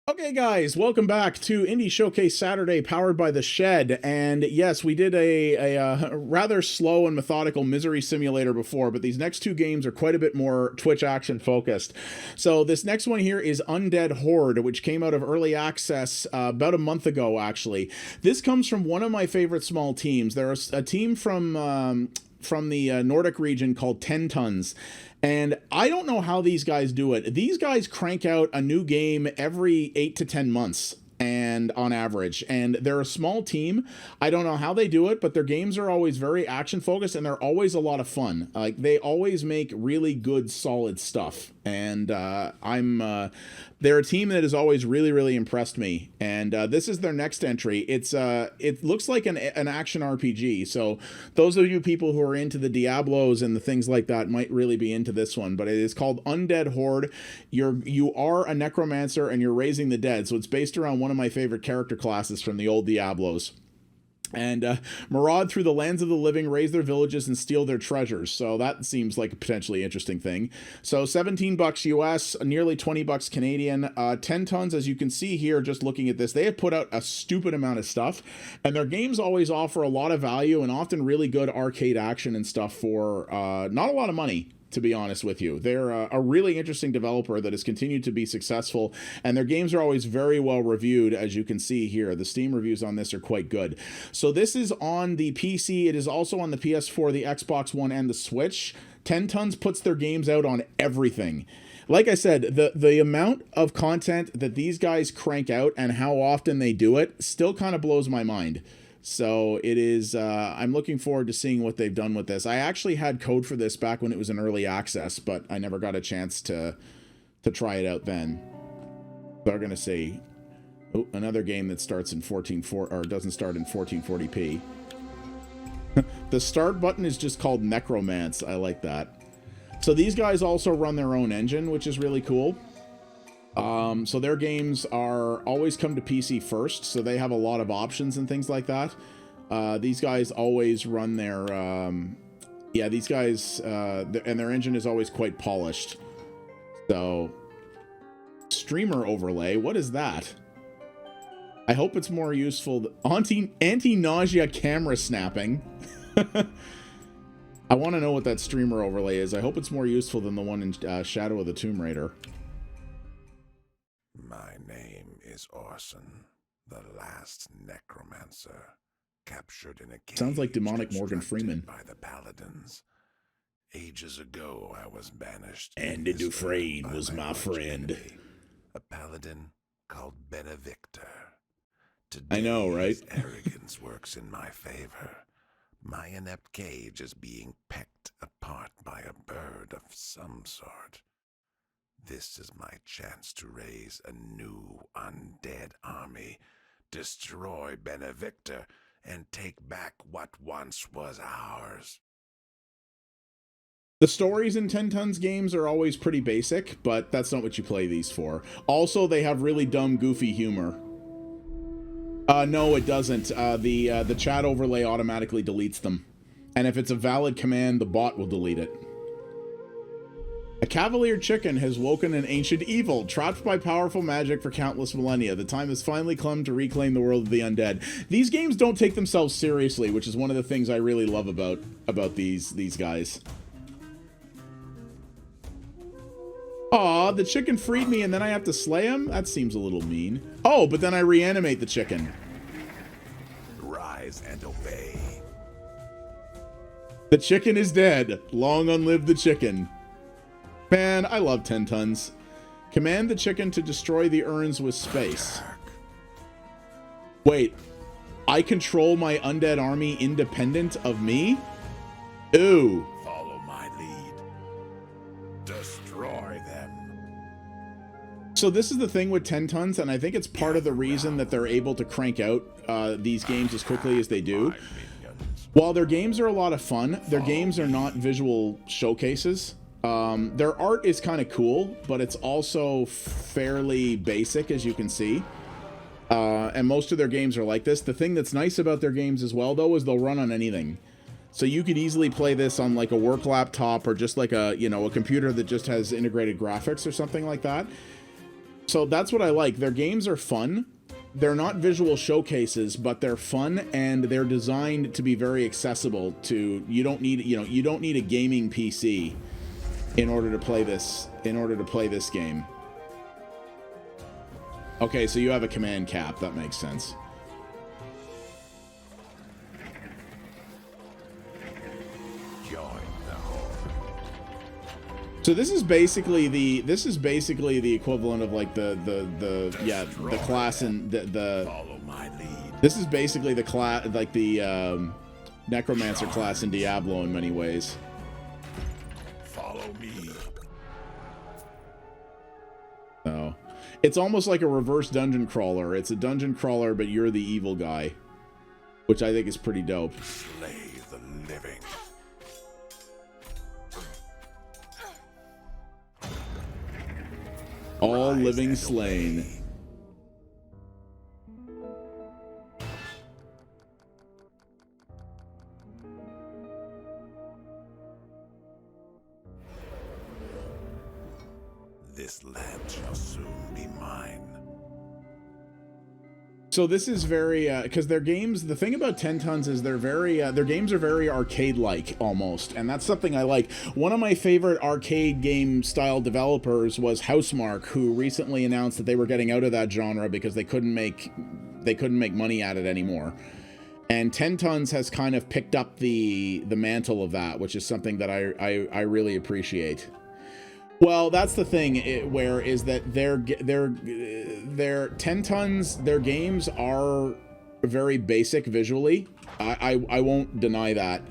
Okay, guys, welcome back to Indie Showcase Saturday, powered by The Shed. And yes, we did a rather slow and methodical Misery Simulator before, but these next two games are quite a bit more Twitch action focused. So this next one here is Undead Horde, which came out of early access about a month ago, actually. This comes from one of my favorite small teams. There's a team from the Nordic region called 10 Tons. And I don't know how these guys do it. These guys crank out a new game every 8 to 10 months and on average, and they're a small team. I don't know how they do it, but their games are always very action focused and they're always a lot of fun. Like, they always make really good solid stuff, and they're a team that has always really impressed me. And this is their next entry. It looks like an action RPG, so those of you people who are into the Diablos and the things like that might really be into this one. But it is called Undead Horde. You are a necromancer and you're raising the dead, so it's based around one of my favorite character classes from the old Diablos. And maraud through the lands of the living, raise their villages, and steal their treasures. So that seems like a potentially interesting thing. So $17 US, nearly $20 Canadian. 10 Tons, as you can see here, just looking at this, they have put out a stupid amount of stuff, and their games always offer a lot of value and often really good arcade action and stuff for not a lot of money. To be honest with you, they're a really interesting developer that has continued to be successful, and their games are always very well reviewed. As you can see here, the Steam reviews on this are quite good. So this is on the PC. It is also on the PS4, the Xbox One, and the Switch. 10 Tons puts their games out on everything. Like I said, the amount of content that these guys crank out and how often they do it still kind of blows my mind. So it is, I'm looking forward to seeing what they've done with this. I actually had code for this back when it was in early access, but I never got a chance to try it out then. So we're going to see, oh, another game that starts in 1440, or doesn't start in 1440p. The start button is just called Necromance. I like that. So these guys also run their own engine, which is really cool. So their games are always come to PC first, so they have a lot of options and things like that. These guys always run their, these guys, and their engine is always quite polished. So, streamer overlay, what is that? I hope it's more useful. Anti-nausea camera snapping. I want to know what that streamer overlay is. I hope it's more useful than the one in Shadow of the Tomb Raider. My name is Orson, the last necromancer, captured in a cage. Sounds like demonic Morgan Freeman. By the paladins. Ages ago, I was banished. Andy Dufresne was my friend. Enemy, a paladin called Benevictor. Today, I know, right? His arrogance works in my favor. My inept cage is being pecked apart by a bird of some sort. This is my chance to raise a new undead army, destroy Benevictor, and take back what once was ours. The stories in 10 Tons games are always pretty basic, but that's not what you play these for. Also, they have really dumb, goofy humor. No, it doesn't. The chat overlay automatically deletes them. And if it's a valid command, the bot will delete it. A cavalier chicken has woken an ancient evil, trapped by powerful magic for countless millennia. The time has finally come to reclaim the world of the undead. These games don't take themselves seriously, which is one of the things I really love about these guys. Aw, the chicken freed me and then I have to slay him? That seems a little mean. Oh, but then I reanimate the chicken. Rise and obey. The chicken is dead. Long live the chicken. Man, I love 10 Tons. Command the chicken to destroy the urns with space. Wait, I control my undead army independent of me? Ooh. Follow my lead. Destroy them. So this is the thing with 10 Tons, and I think it's part of the reason that they're able to crank out these games as quickly as they do. While their games are a lot of fun, their games are not visual showcases. Their art is kind of cool, but it's also fairly basic, as you can see. And most of their games are like this. The thing that's nice about their games as well, though, is they'll run on anything. So you could easily play this on like a work laptop or just like a, you know, a computer that just has integrated graphics or something like that. So that's what I like. Their games are fun. They're not visual showcases, but they're fun, and they're designed to be very accessible to, you don't need, you know, you don't need a gaming PC in order to play this, game. Okay, so you have a command cap. That makes sense. So this is basically the equivalent of like the class in the Follow my lead. this is basically the class, like the necromancer class in Diablo in many ways. Follow me. So it's almost like a reverse dungeon crawler. It's a dungeon crawler, but you're the evil guy, which I think is pretty dope. Slay the living. All Rise living and slain. obey. This land shall soon be mine. So this is very, because their games, the thing about 10 Tons is they're very, their games are very arcade-like almost, and that's something I like. One of my favorite arcade game style developers was Housemarque, who recently announced that they were getting out of that genre because they couldn't make money at it anymore. And 10 Tons has kind of picked up the mantle of that, which is something that I really appreciate. Well, that's the thing, where is that their 10 Tons, their games are very basic visually. I won't deny that.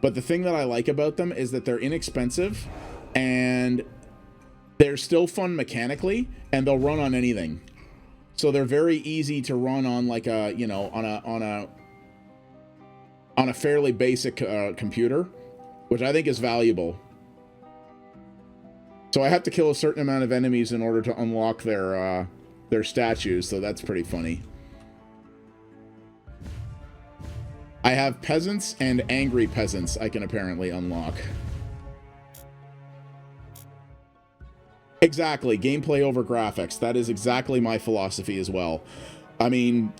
But the thing that I like about them is that they're inexpensive and they're still fun mechanically, and they'll run on anything. So they're very easy to run on, like a, you know, on a fairly basic computer, which I think is valuable. So I have to kill a certain amount of enemies in order to unlock their statues, so that's pretty funny. I have peasants and angry peasants I can apparently unlock. Exactly, gameplay over graphics. That is exactly my philosophy as well. I mean,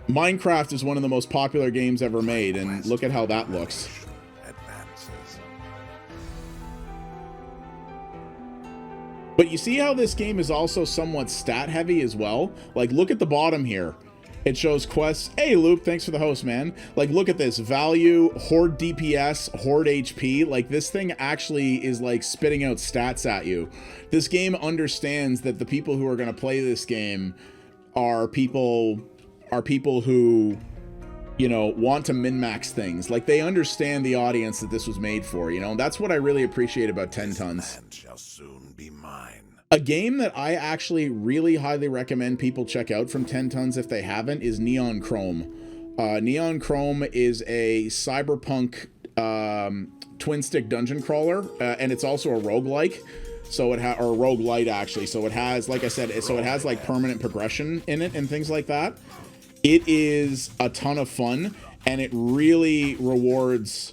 Minecraft is one of the most popular games ever made, and look at how that looks. But you see how this game is also somewhat stat heavy as well? Like, look at the bottom here. It shows quests. Hey, Loop, thanks for the host, man. Like, look at this. Value, Horde DPS, Horde HP. Like, this thing actually is, like, spitting out stats at you. This game understands that the people who are going to play this game are people who, you know, want to min-max things. Like, they understand the audience that this was made for, you know? And that's what I really appreciate about 10 Tons. Land shall soon be mine. A game that I actually really highly recommend people check out from 10 Tons if they haven't is Neon Chrome. Neon Chrome is a cyberpunk twin-stick dungeon crawler, and it's also a roguelike. So it or a roguelite, actually. So it has, like I said, so it has like permanent progression in it and things like that. It is a ton of fun, and it really rewards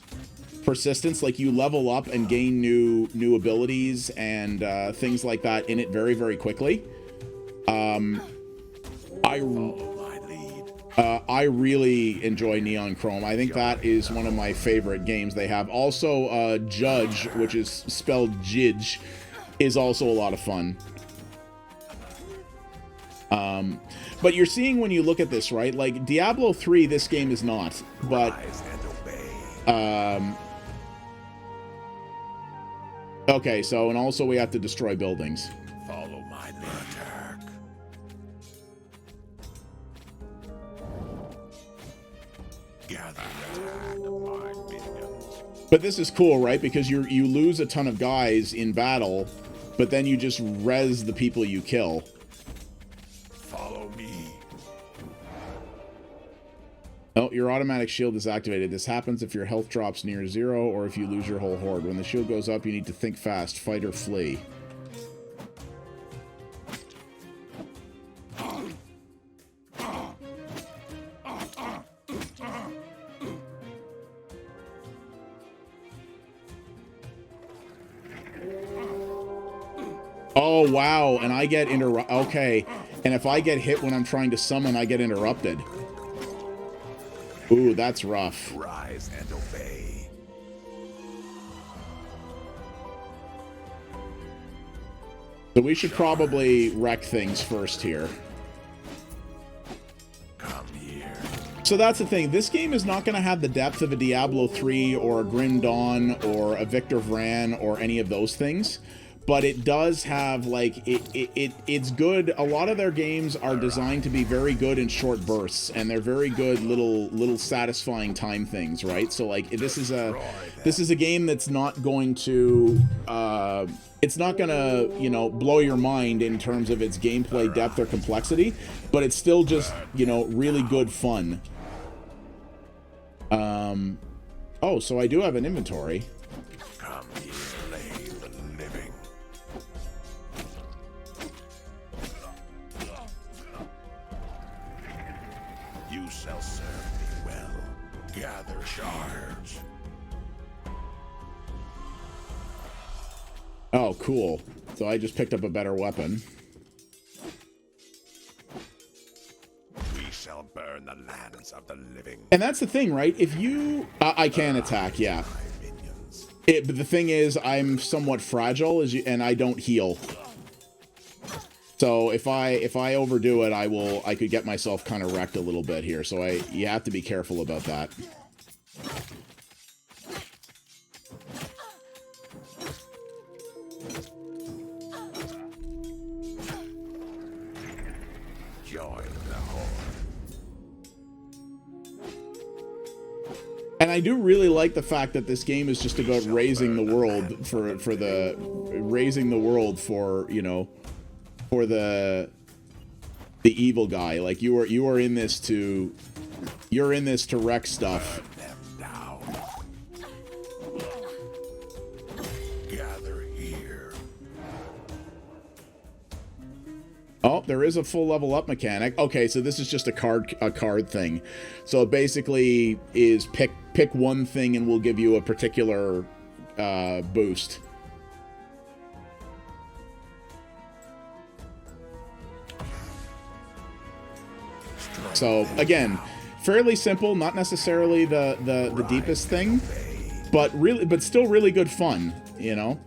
persistence. Like, you level up and gain new abilities and things like that in it very, very quickly. I really enjoy Neon Chrome. I think that is one of my favorite games they have. Also, Judge, which is spelled Jidge, is also a lot of fun. But you're seeing when you look at this, right? Like, Diablo 3, this game is not. But, okay, so, and also we have to destroy buildings. Follow my attack. Gather my minions. But this is cool, right? Because you lose a ton of guys in battle, but then you just res the people you kill. Follow me. Oh, your automatic shield is activated. This happens if your health drops near 0 or if you lose your whole horde. When the shield goes up, you need to think fast, fight or flee. Oh, wow. And I get okay. And if I get hit when I'm trying to summon, I get interrupted. Ooh, that's rough. Rise and obey. So we should probably wreck things first here. Come here. So that's the thing. This game is not going to have the depth of a Diablo 3 or a Grim Dawn or a Victor Vran or any of those things. But it does have, like, it's good. A lot of their games are designed to be very good in short bursts, and they're very good little satisfying time things, right? So, like, this is a game that's not going to it's not gonna, you know, blow your mind in terms of its gameplay depth or complexity, but it's still just, you know, really good fun. Oh, so I do have an inventory. Come here, slay the living. You shall serve me well. Gather shards. Oh, cool. So I just picked up a better weapon. We shall burn the lands of the living. And that's the thing, right? If you... I can attack, yeah. My minions. But the thing is, I'm somewhat fragile, and I don't heal. So if I overdo it, I could get myself kind of wrecked a little bit here. So you have to be careful about that. Join the horde. And I do really like the fact that this game is just about raising the world for, you know, for the evil guy. Like you are in this to wreck stuff. Burn them down. Gather here. Oh, there is a full level up mechanic. Okay, so this is just a card thing. So it basically is pick one thing and we'll give you a particular boost. So again, fairly simple, not necessarily the deepest thing, but still really good fun, you know.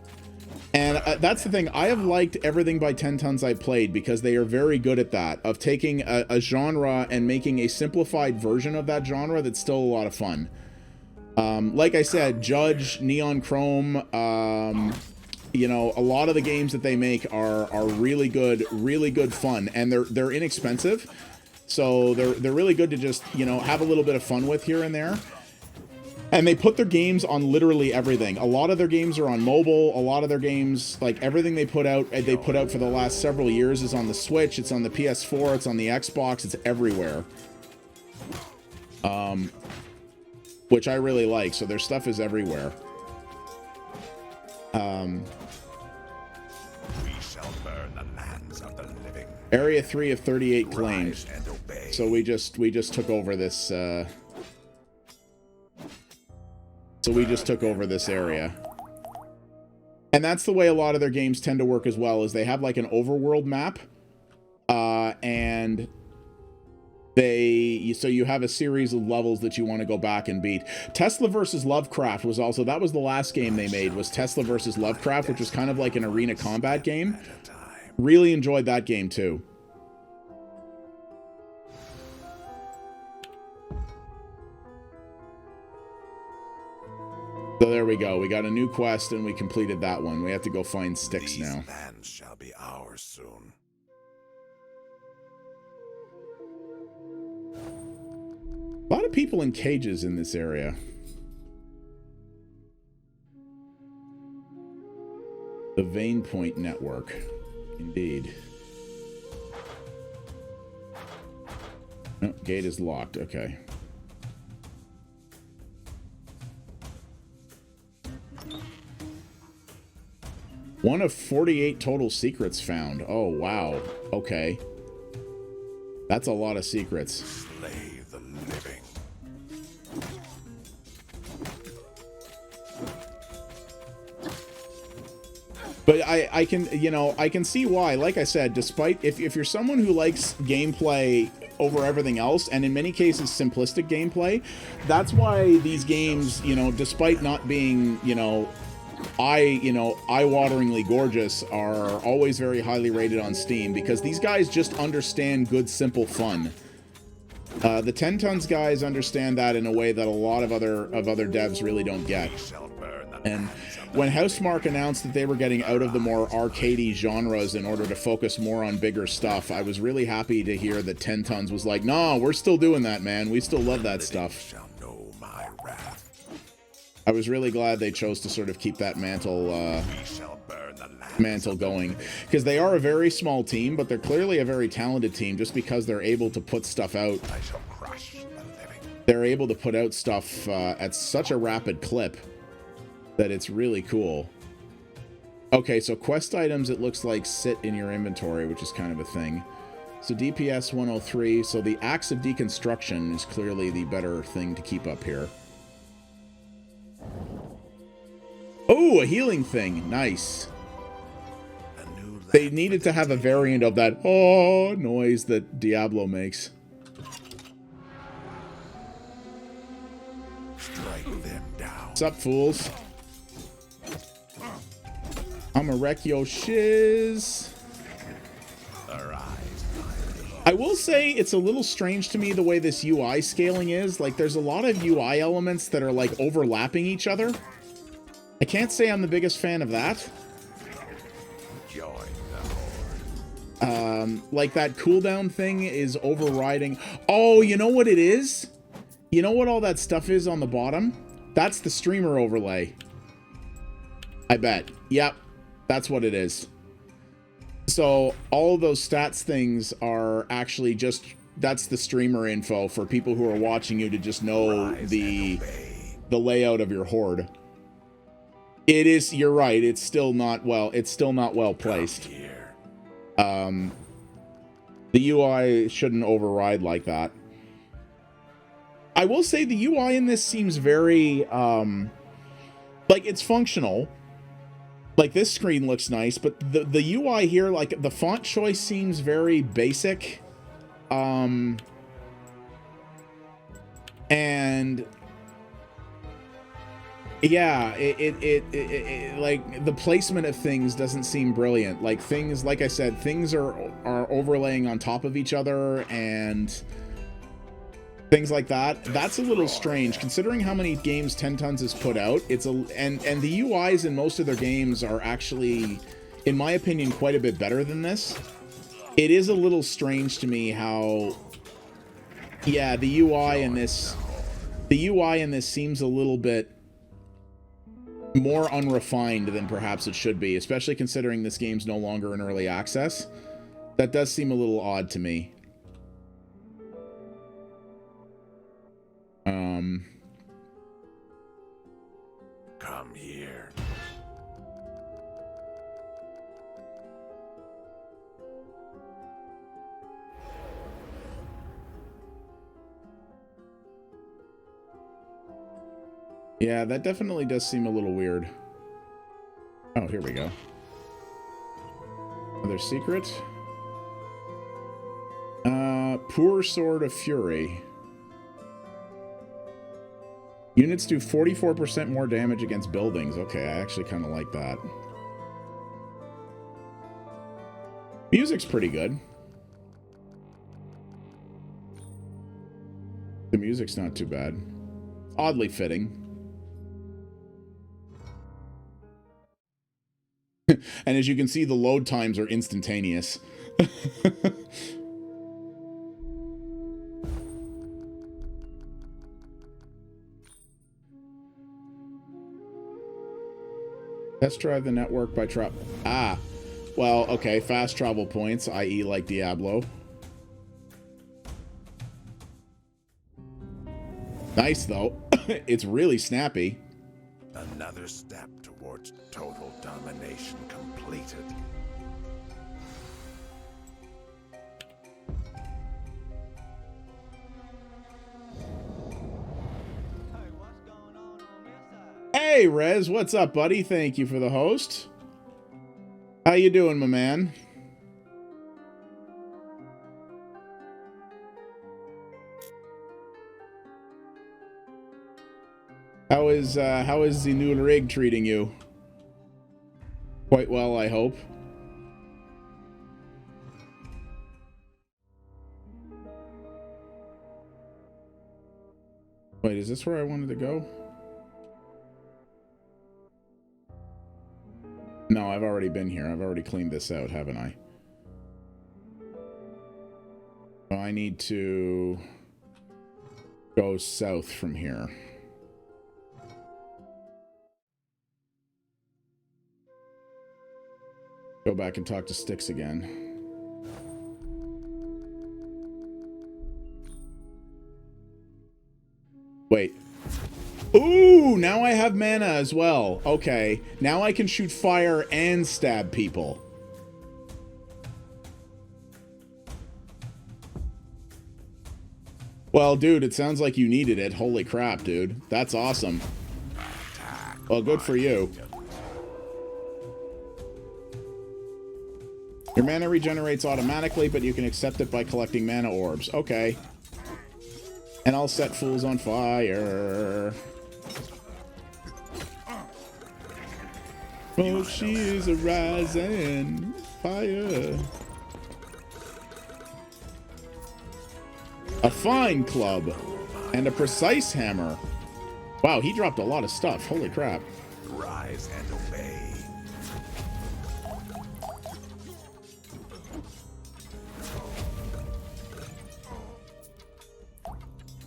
And that's the thing. I have liked everything by 10 Tons I played because they are very good at that, of taking a genre and making a simplified version of that genre that's still a lot of fun. Like I said, Judge, Neon Chrome, you know, a lot of the games that they make are really good fun, and they're inexpensive. So they're really good to just, you know, have a little bit of fun with here and there. And they put their games on literally everything. A lot of their games are on mobile. A lot of their games, like everything they put out for the last several years is on the Switch. It's on the PS4. It's on the Xbox. It's everywhere. Which I really like. So their stuff is everywhere. We shall burn the lands of the living. Area 3 of 38 claimed. Rise and obey. So we just took over this. So we just took over this area. And that's the way a lot of their games tend to work as well, is they have like an overworld map. And so you have a series of levels that you want to go back and beat. Tesla versus Lovecraft was also, that was the last game they made, was Tesla versus Lovecraft, which was kind of like an arena combat game. Really enjoyed that game too. So there we go. We got a new quest and we completed that one. We have to go find sticks now. These lands shall be ours soon. A lot of people in cages in this area. The Vein Point Network. Indeed. Oh, gate is locked. Okay. One of 48 total secrets found. Oh, wow. Okay. That's a lot of secrets. Slay the living. But I can, you know, I can see why. Like I said, despite if you're someone who likes gameplay over everything else, and in many cases simplistic gameplay, that's why these games, you know, despite not being, you know, eye-wateringly gorgeous, are always very highly rated on Steam, because these guys just understand good, simple fun. The 10 Tons guys understand that in a way that a lot of other devs really don't get. And when Housemarque announced that they were getting out of the more arcadey genres in order to focus more on bigger stuff, I was really happy to hear that 10 Tons was like, no, we're still doing that, man. We still love that stuff. I was really glad they chose to sort of keep that mantle going, because they are a very small team, but they're clearly a very talented team just because they're able to put stuff out. They're able to put out stuff at such a rapid clip that it's really cool. Okay, so quest items, it looks like, sit in your inventory, which is kind of a thing. So DPS 103, so the Axe of Deconstruction is clearly the better thing to keep up here. Oh, a healing thing. Nice. They needed to have a variant of that oh noise that Diablo makes. Strike them down. What's up, fools? I'ma wreck your shiz. I will say it's a little strange to me the way this UI scaling is. Like, there's a lot of UI elements that are, like, overlapping each other. I can't say I'm the biggest fan of that. Like, that cooldown thing is overriding... Oh, you know what it is? You know what all that stuff is on the bottom? That's the streamer overlay. I bet. Yep. That's what it is. So all of those stats things are actually just, that's the streamer info for people who are watching you to just know the layout of your horde. It is, you're right, it's still not well placed. The UI shouldn't override like that. I will say the UI in this seems very like, it's functional. Like, this screen looks nice, but the UI here, like, the font choice seems very basic. And yeah, it like, the placement of things doesn't seem brilliant. Like, things, like I said, things are overlaying on top of each other and things like that. That's a little strange considering how many games 10 Tons has put out. It's a and the UIs in most of their games are actually, in my opinion, quite a bit better than this. It is a little strange to me how, yeah, the UI in this seems a little bit more unrefined than perhaps it should be, especially considering this game's no longer in early access. That does seem a little odd to me. Come here. Yeah, that definitely does seem a little weird. Oh, here we go. Another secret. Poor Sword of Fury. Units do 44% more damage against buildings. Okay, I actually kind of like that. Music's pretty good. The music's not too bad. Oddly fitting. And as you can see, the load times are instantaneous. Test drive the network by well, okay, fast travel points, i.e. like Diablo. Nice, though. It's really snappy. Another step towards total domination completed. Hey, Rez, what's up, buddy? Thank you for the host. How you doing, my man? How is the new rig treating you? Quite well, I hope. Wait, is this where I wanted to go? No, I've already been here. I've already cleaned this out, haven't I? So I need to go south from here. Go back and talk to Styx again. Wait. Ooh, now I have mana as well. Okay, now I can shoot fire and stab people. Well, dude, it sounds like you needed it. Holy crap, dude. That's awesome. Well, good for you. Your mana regenerates automatically, but you can accept it by collecting mana orbs. Okay. And I'll set fools on fire. Oh, she is a rising fire. A fine club. And a precise hammer. Wow, he dropped a lot of stuff. Holy crap. Rise and obey.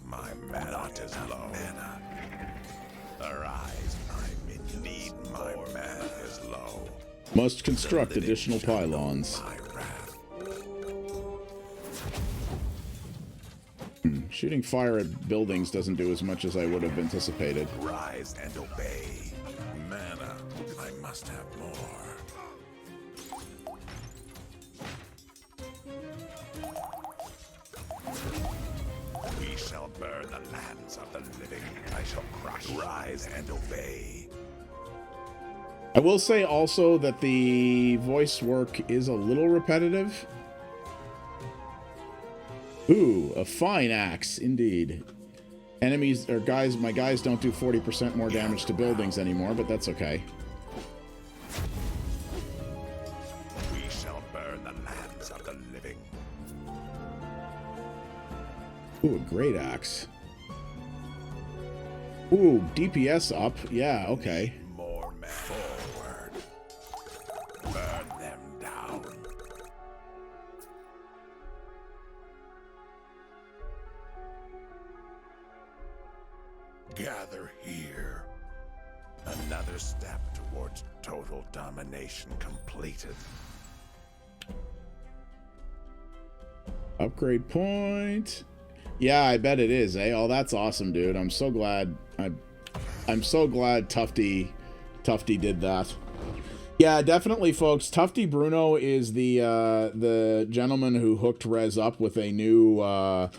My mana is low. Mana. Arise, I'm in need. My mana is low. Must construct additional pylons. Shooting fire at buildings doesn't do as much as I would have anticipated. Rise and obey. Mana. I must have more. We shall burn the lands of the living. I shall crush. Rise and obey. I will say also that the voice work is a little repetitive. Ooh, a fine axe, indeed. Enemies, or guys, my guys don't do 40% more damage to buildings anymore, but that's okay. We shall burn the lands of the living. Ooh, a great axe. Ooh, DPS up. Yeah, okay. More men forward. Burn them down. Gather here. Another step towards total domination completed. Upgrade point. Yeah, I bet it is, eh? Oh, that's awesome, dude. I'm so glad. I'm so glad Tufty did that. Yeah, definitely, folks. Tufty Bruno is the gentleman who hooked Rez up with a new,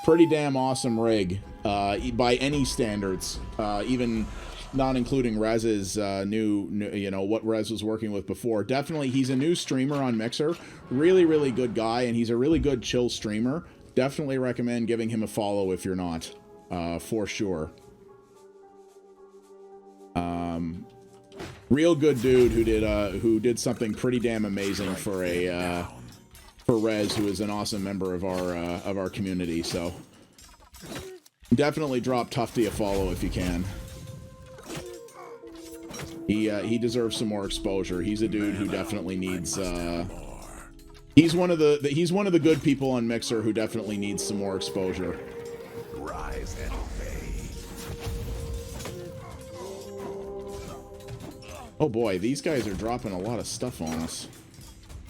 pretty damn awesome rig, by any standards, even not including Rez's new, you know, what Rez was working with before. Definitely, he's a new streamer on Mixer. Really, really good guy, and he's a really good chill streamer. Definitely recommend giving him a follow if you're not, for sure. Real good dude who did something pretty damn amazing for Rez, who is an awesome member of our community. So definitely drop Tufty a follow if you can. He deserves some more exposure. He's a dude who definitely needs. He's one of the good people on Mixer who definitely needs some more exposure. Rise and obey. Oh boy, these guys are dropping a lot of stuff on us.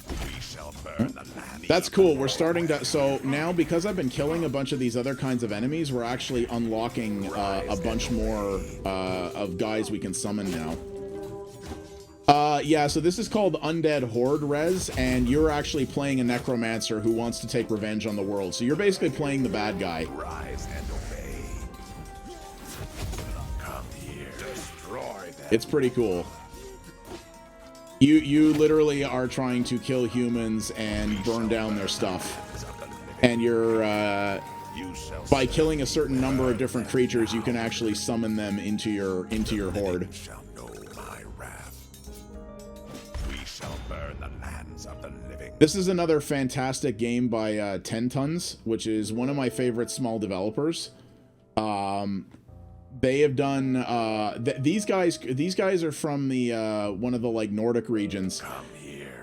We shall burn the land. That's cool. We're starting to... So now, because I've been killing a bunch of these other kinds of enemies, we're actually unlocking a bunch more of guys we can summon now. Yeah, so this is called Undead Horde, Rez, and you're actually playing a necromancer who wants to take revenge on the world. So you're basically playing the bad guy. Rise and obey. Come here. Destroy them. It's pretty cool. You literally are trying to kill humans and burn down their stuff. And you're, by killing a certain number of different creatures, you can actually summon them into your horde. This is another fantastic game by 10 Tons, which is one of my favorite small developers. They have done these guys are from the one of the like Nordic regions.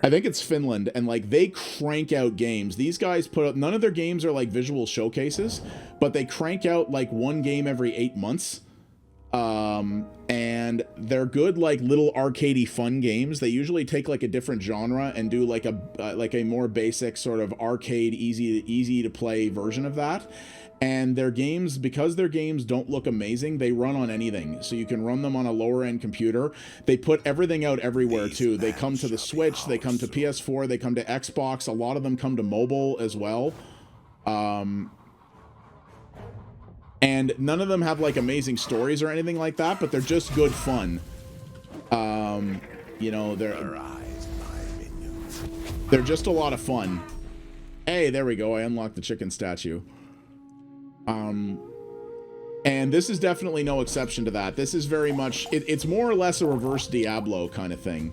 I think it's Finland, and like they crank out games. These guys put up, none of their games are like visual showcases, but they crank out like one game every 8 months. And they're good like little arcadey fun games. They usually take like a different genre and do like a more basic sort of arcade easy to play version of that. And their games, because their games don't look amazing, they run on anything. So you can run them on a lower end computer. They put everything out everywhere too. They come to the Switch, they come to PS4, they come to Xbox. A lot of them come to mobile as well. And none of them have like amazing stories or anything like that, but they're just good fun. You know, they're just a lot of fun. Hey, there we go. I unlocked the chicken statue. And this is definitely no exception to that. This is very much, it's more or less a reverse Diablo kind of thing.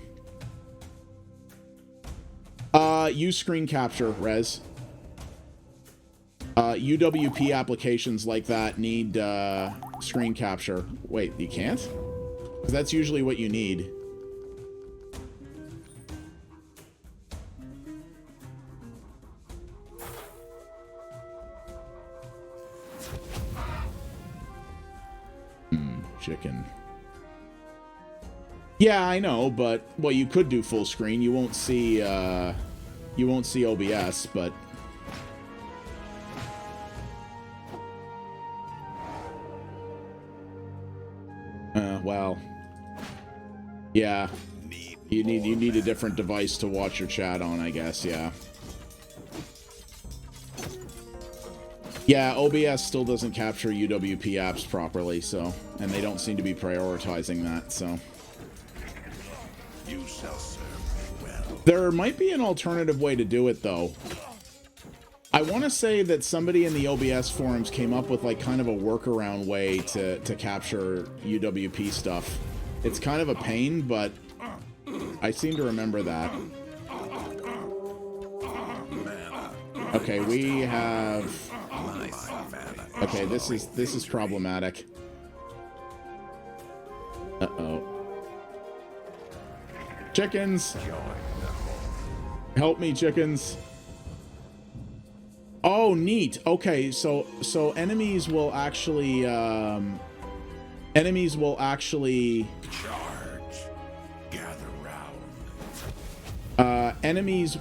Use screen capture, Rez. UWP applications like that need screen capture. Wait, you can't? 'Cause that's usually what you need. Chicken. Yeah, I know, but well, you could do full screen. You won't see OBS, but well, yeah, you need a different device to watch your chat on, I guess. Yeah. Yeah, OBS still doesn't capture UWP apps properly, so, and they don't seem to be prioritizing that, so. You shall serve me well. There might be an alternative way to do it, though. I want to say that somebody in the OBS forums came up with, like, kind of a workaround way to capture UWP stuff. It's kind of a pain, but I seem to remember that. Okay, we have... Okay, this is problematic. Uh-oh. Chickens! Help me, chickens. Oh, neat. Okay, so enemies will actually Charge. Gather round. Enemies,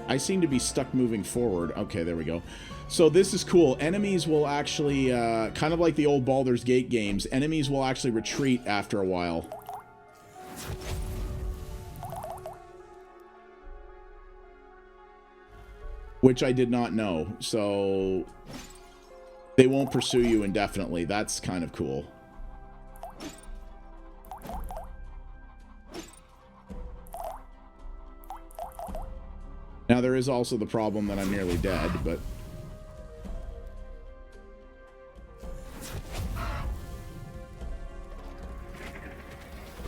I seem to be stuck moving forward. Okay, there we go. So this is cool. Enemies will actually, kind of like the old Baldur's Gate games, enemies will actually retreat after a while. Which I did not know. So they won't pursue you indefinitely. That's kind of cool. Now there is also the problem that I'm nearly dead, but...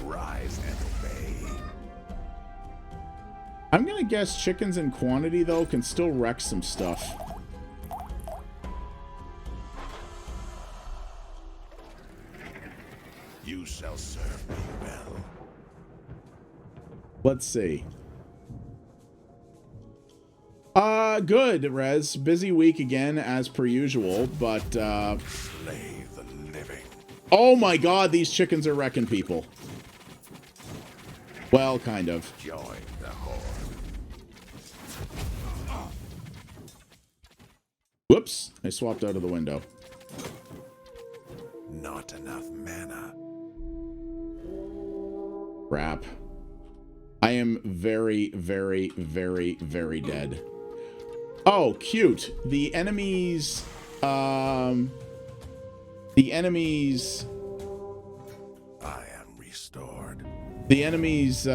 Rise and obey. I'm gonna guess chickens in quantity, though, can still wreck some stuff. You shall serve me well. Let's see. Good, Rez. Busy week again, as per usual, but, Slay the living. oh my god, these chickens are wrecking people. Well, kind of. Join the horde. Whoops, I swapped out of the window. Not enough mana. Crap. I am very, very, very, very dead. Oh, cute. The enemies, I am restored. the enemies,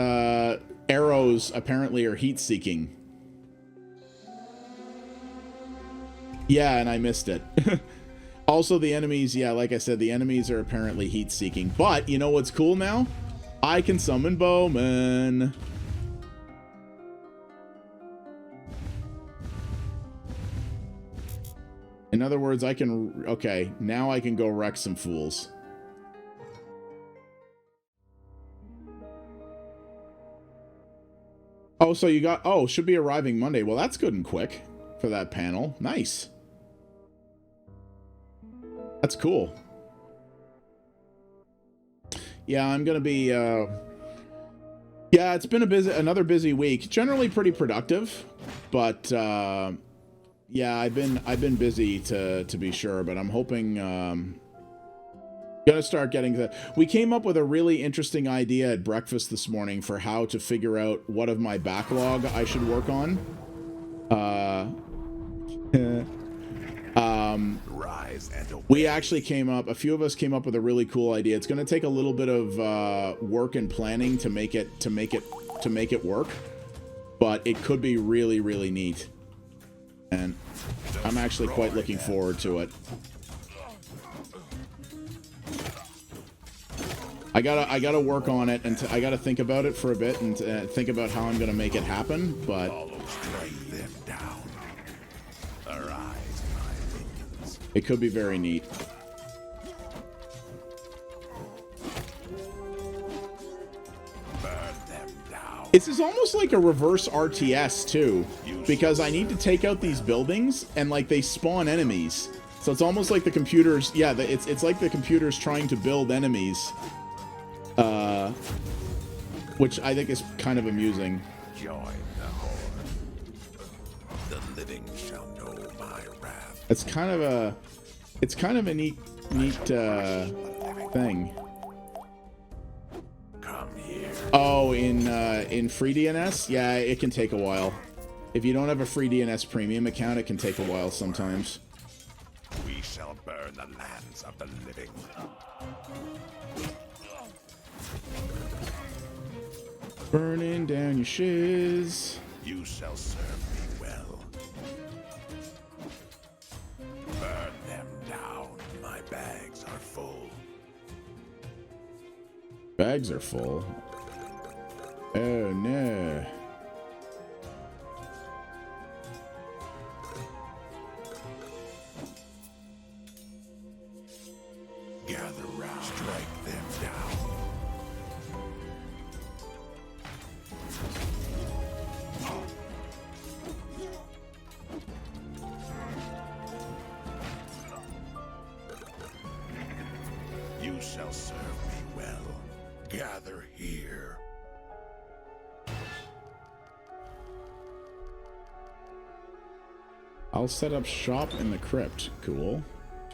arrows apparently are heat-seeking. Yeah, and I missed it. Also, the enemies, yeah, like I said, the enemies are apparently heat-seeking. But, you know what's cool now? I can summon bowmen. In other words, I can... Okay, now I can go wreck some fools. Oh, so you got... Oh, should be arriving Monday. Well, that's good and quick for that panel. Nice. That's cool. Yeah, I'm gonna be... Yeah, it's been another busy week. Generally pretty productive, but... Yeah, I've been busy to be sure, but I'm hoping gonna start getting the... We came up with a really interesting idea at breakfast this morning for how to figure out what of my backlog I should work on. We actually came up, a few of us came up with a really cool idea. It's gonna take a little bit of work and planning to make it work, but it could be really, really neat. And I'm actually quite looking forward to it. I gotta work on it, and I gotta think about it for a bit and think about how I'm gonna make it happen. But it could be very neat. This is almost like a reverse RTS too, because I need to take out these buildings and like they spawn enemies. So it's almost like the computers, yeah, it's like the computers trying to build enemies, which I think is kind of amusing. Join the horde. The living shall know my wrath. It's kind of a neat thing. Oh, in free DNS? Yeah, it can take a while. If you don't have a free DNS premium account, it can take a while sometimes. We shall burn the lands of the living. Burning down your shiz. You shall serve me well. Burn them down. My bags are full. Bags are full. Oh no. Gather round, strike them down. You shall serve me well. Gather here. I'll set up shop in the crypt. Cool.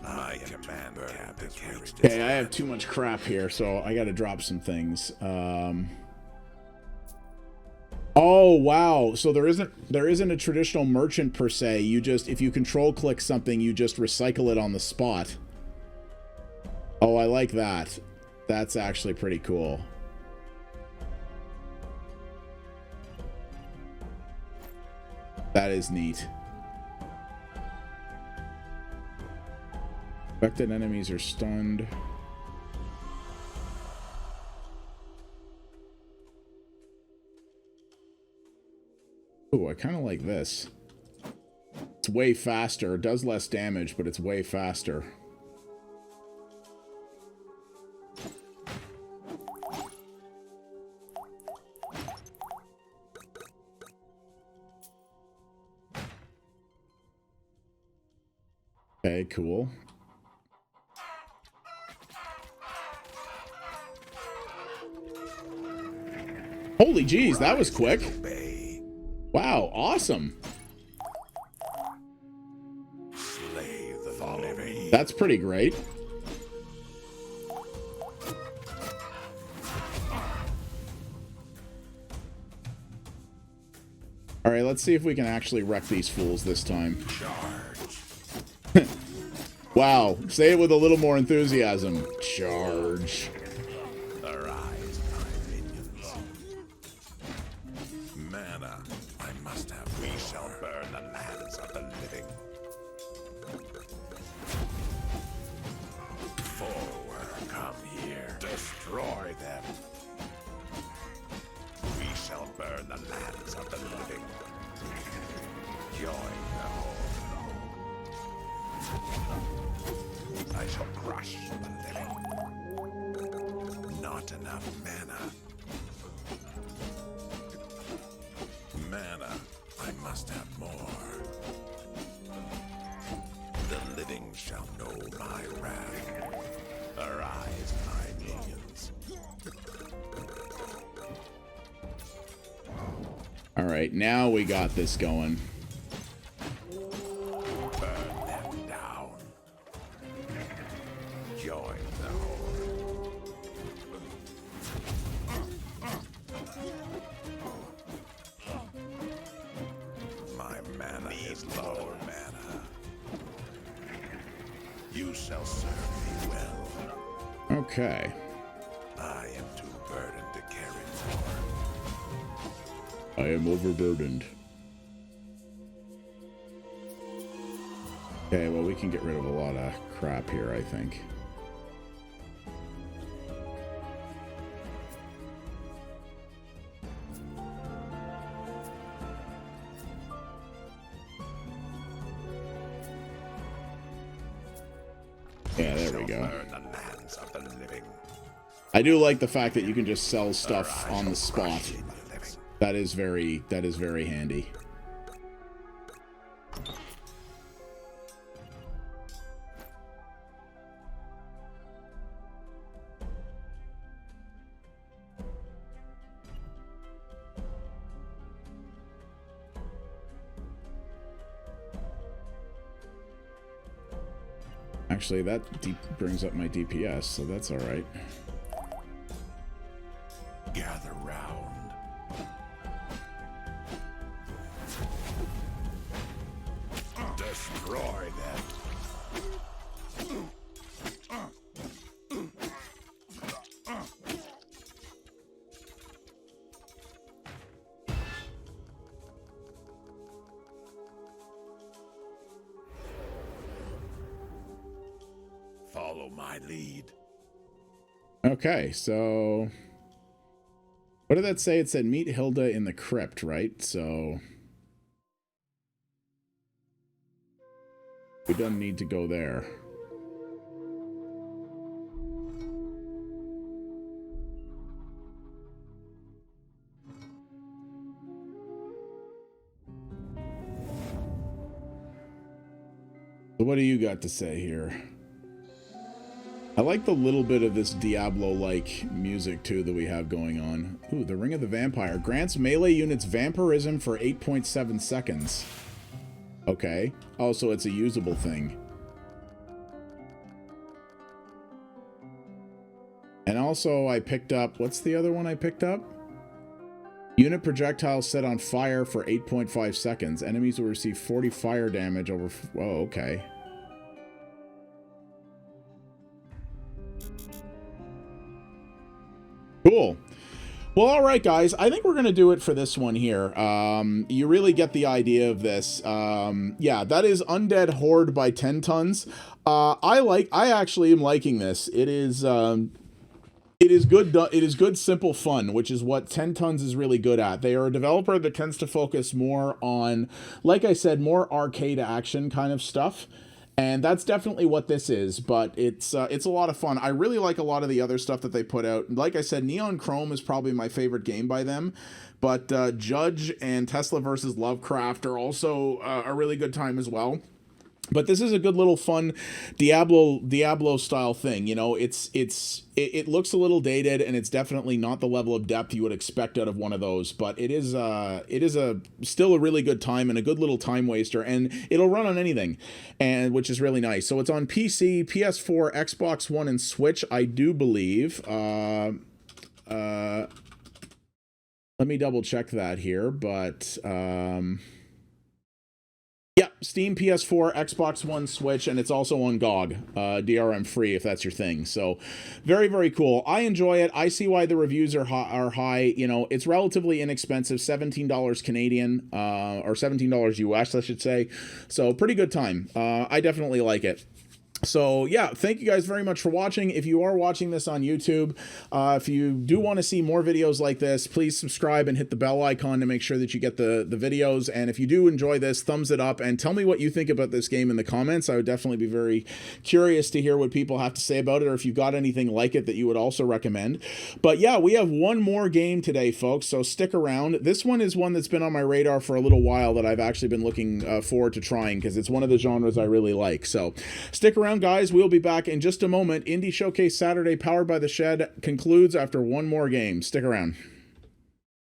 My command cap has reached. Okay, I have too much crap here, so I gotta drop some things. Oh wow! So there isn't a traditional merchant per se. You just, if you control click something, you just recycle it on the spot. Oh, I like that. That's actually pretty cool. That is neat. Affected enemies are stunned. Ooh, I kind of like this. It's way faster. It does less damage, but it's way faster. Okay, cool. Holy jeez, that was quick. Wow, awesome. Slay the living. That's pretty great. All right, let's see if we can actually wreck these fools this time. Charge. Wow, say it with a little more enthusiasm. Charge. Arise, my minions. shall crush the living. Not enough mana. Mana. I must have more. The living shall know my wrath. Arise, my minions. All right, now we got this going. Burn them down. Join the horde. My mana is low mana. You shall serve me well. Okay. I am too burdened to carry more. I am overburdened. Okay, well, we can get rid of a lot of crap here, I think. Yeah, there we go. I do like the fact that you can just sell stuff on the spot. That is very handy. Actually, that brings up my DPS, so that's all right. Gather round. Destroy them. Follow my lead. Okay, so what did that say? It said meet Hilda in the crypt, right? So we don't need to go there. So what do you got to say here? I like the little bit of this Diablo-like music, too, that we have going on. Ooh, the Ring of the Vampire. Grants melee units vampirism for 8.7 seconds. Okay. Oh, so it's a usable thing. And also, I picked up... What's the other one I picked up? Unit projectiles set on fire for 8.5 seconds. Enemies will receive 40 fire damage over... Oh, okay. Cool. Well, all right, guys. I think we're going to do it for this one here. You really get the idea of this. Yeah, that is Undead Horde by 10 Tons. I actually am liking this. It is good. It is good, simple fun, which is what 10 Tons is really good at. They are a developer that tends to focus more on, like I said, more arcade action kind of stuff. And that's definitely what this is, but it's a lot of fun. I really like a lot of the other stuff that they put out. Like I said, Neon Chrome is probably my favorite game by them, but Judge and Tesla versus Lovecraft are also a really good time as well. But this is a good little fun Diablo style thing. You know, it looks a little dated, and it's definitely not the level of depth you would expect out of one of those. But it is still a really good time and a good little time waster, and it'll run on anything, and which is really nice. So it's on PC, PS4, Xbox One, and Switch, I do believe. Let me double check that here, but yeah, Steam, PS4, Xbox One, Switch, and it's also on GOG, DRM free if that's your thing. So very, very cool. I enjoy it. I see why the reviews are high. You know, it's relatively inexpensive, $17 Canadian, or $17 US, I should say. So pretty good time. I definitely like it. So yeah, thank you guys very much for watching. If you are watching this on YouTube, if you do want to see more videos like this, please subscribe and hit the bell icon to make sure that you get the videos. And if you do enjoy this, thumbs it up and tell me what you think about this game in the comments. I would definitely be very curious to hear what people have to say about it, or if you've got anything like it that you would also recommend. But yeah, we have one more game today, folks, so stick around. This one is one that's been on my radar for a little while that I've actually been looking forward to trying, because it's one of the genres I really like. So stick around, guys. We'll be back in just a moment. Indie Showcase Saturday, powered by The Shed, concludes after one more game. Stick around.